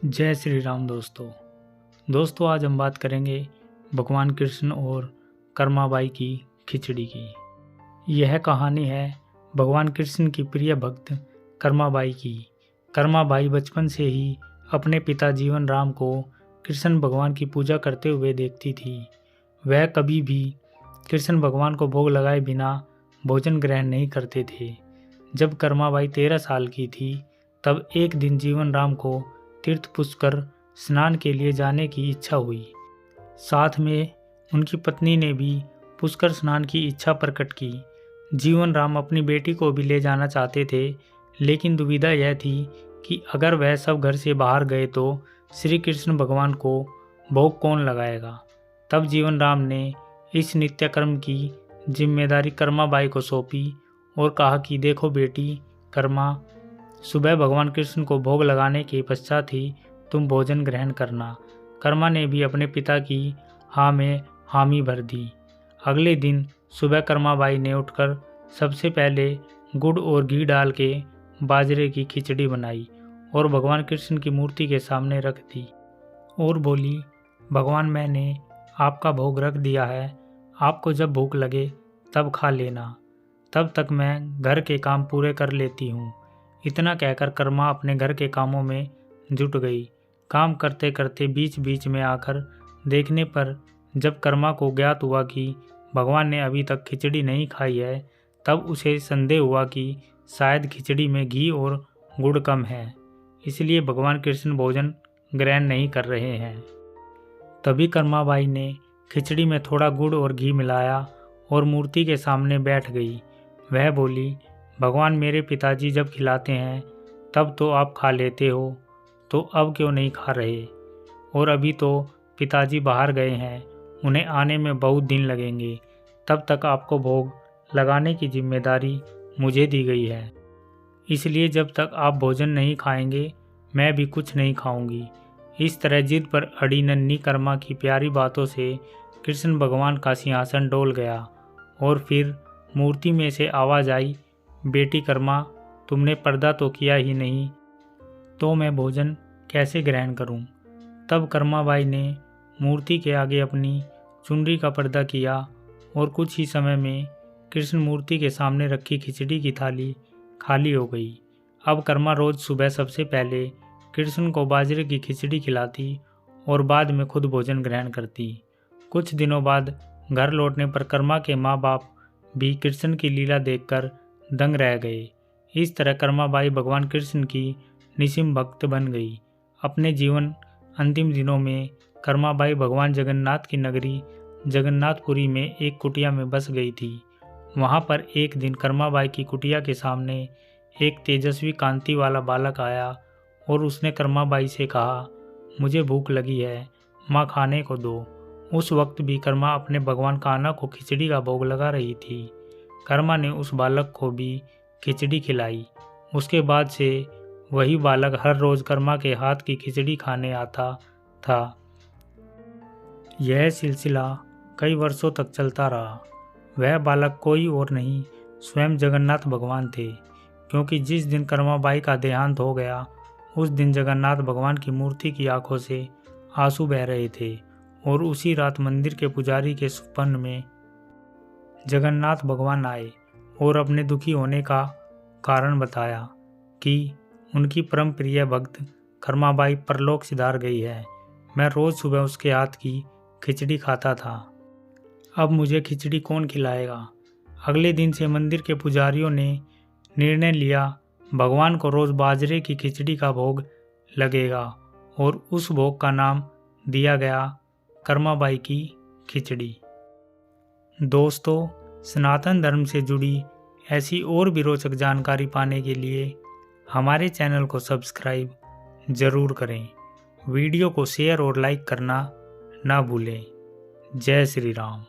जय श्री राम दोस्तों आज हम बात करेंगे भगवान कृष्ण और कर्माबाई की खिचड़ी की। यह कहानी है भगवान कृष्ण की प्रिय भक्त कर्माबाई की। कर्माबाई बचपन से ही अपने पिता जीवन राम को कृष्ण भगवान की पूजा करते हुए देखती थी। वह कभी भी कृष्ण भगवान को भोग लगाए बिना भोजन ग्रहण नहीं करते थे। जब कर्माबाई 13 साल की थी तब एक दिन जीवन राम को तीर्थ पुष्कर स्नान के लिए जाने की इच्छा हुई। साथ में उनकी पत्नी ने भी पुष्कर स्नान की इच्छा प्रकट की। जीवन राम अपनी बेटी को भी ले जाना चाहते थे, लेकिन दुविधा यह थी कि अगर वह सब घर से बाहर गए तो श्री कृष्ण भगवान को भोग कौन लगाएगा। तब जीवन राम ने इस नित्य कर्म की जिम्मेदारी कर्माबाई को सौंपी और कहा कि देखो बेटी कर्मा, सुबह भगवान कृष्ण को भोग लगाने के पश्चात ही तुम भोजन ग्रहण करना। कर्मा ने भी अपने पिता की हाँ में हामी भर दी। अगले दिन सुबह कर्माबाई ने उठकर सबसे पहले गुड़ और घी डाल के बाजरे की खिचड़ी बनाई और भगवान कृष्ण की मूर्ति के सामने रख दी और बोली, भगवान मैंने आपका भोग रख दिया है, आपको जब भूख लगे तब खा लेना, तब तक मैं घर के काम पूरे कर लेती हूँ। इतना कहकर कर्मा अपने घर के कामों में जुट गई। काम करते करते बीच बीच में आकर देखने पर जब कर्मा को ज्ञात हुआ कि भगवान ने अभी तक खिचड़ी नहीं खाई है, तब उसे संदेह हुआ कि शायद खिचड़ी में घी और गुड़ कम है, इसलिए भगवान कृष्ण भोजन ग्रहण नहीं कर रहे हैं। तभी कर्माबाई ने खिचड़ी में थोड़ा गुड़ और घी मिलाया और मूर्ति के सामने बैठ गई। वह बोली, भगवान मेरे पिताजी जब खिलाते हैं तब तो आप खा लेते हो, तो अब क्यों नहीं खा रहे। और अभी तो पिताजी बाहर गए हैं, उन्हें आने में बहुत दिन लगेंगे, तब तक आपको भोग लगाने की जिम्मेदारी मुझे दी गई है, इसलिए जब तक आप भोजन नहीं खाएंगे मैं भी कुछ नहीं खाऊंगी। इस तरह जिद पर अड़ी नन्ही कर्मा की प्यारी बातों से कृष्ण भगवान का सिंहासन डोल गया और फिर मूर्ति में से आवाज़ आई, बेटी कर्मा तुमने पर्दा तो किया ही नहीं, तो मैं भोजन कैसे ग्रहण करूं। तब कर्माबाई ने मूर्ति के आगे अपनी चुनरी का पर्दा किया और कुछ ही समय में कृष्ण मूर्ति के सामने रखी खिचड़ी की थाली खाली हो गई। अब कर्मा रोज सुबह सबसे पहले कृष्ण को बाजरे की खिचड़ी खिलाती और बाद में खुद भोजन ग्रहण करती। कुछ दिनों बाद घर लौटने पर कर्मा के माँ बाप भी कृष्ण की लीला देखकर दंग रह गए। इस तरह कर्माबाई भगवान कृष्ण की निसीम भक्त बन गई। अपने जीवन अंतिम दिनों में कर्माबाई भगवान जगन्नाथ की नगरी जगन्नाथपुरी में एक कुटिया में बस गई थी। वहां पर एक दिन कर्माबाई की कुटिया के सामने एक तेजस्वी कांति वाला बालक आया और उसने कर्माबाई से कहा, मुझे भूख लगी है, माँ खाने को दो। उस वक्त भी कर्मा अपने भगवान कान्हा को खिचड़ी का भोग लगा रही थी। कर्मा ने उस बालक को भी खिचड़ी खिलाई। उसके बाद से वही बालक हर रोज कर्मा के हाथ की खिचड़ी खाने आता था। यह सिलसिला कई वर्षों तक चलता रहा। वह बालक कोई और नहीं, स्वयं जगन्नाथ भगवान थे, क्योंकि जिस दिन कर्माबाई का देहांत हो गया उस दिन जगन्नाथ भगवान की मूर्ति की आंखों से आंसू बह रहे थे और उसी रात मंदिर के पुजारी के स्वप्न में जगन्नाथ भगवान आए और अपने दुखी होने का कारण बताया कि उनकी परम प्रिय भक्त कर्माबाई परलोक सिधार गई है। मैं रोज सुबह उसके हाथ की खिचड़ी खाता था, अब मुझे खिचड़ी कौन खिलाएगा। अगले दिन से मंदिर के पुजारियों ने निर्णय लिया, भगवान को रोज बाजरे की खिचड़ी का भोग लगेगा और उस भोग का नाम दिया गया कर्माबाई की खिचड़ी। दोस्तों, सनातन धर्म से जुड़ी ऐसी और भी रोचक जानकारी पाने के लिए हमारे चैनल को सब्सक्राइब जरूर करें। वीडियो को शेयर और लाइक करना ना भूलें। जय श्री राम।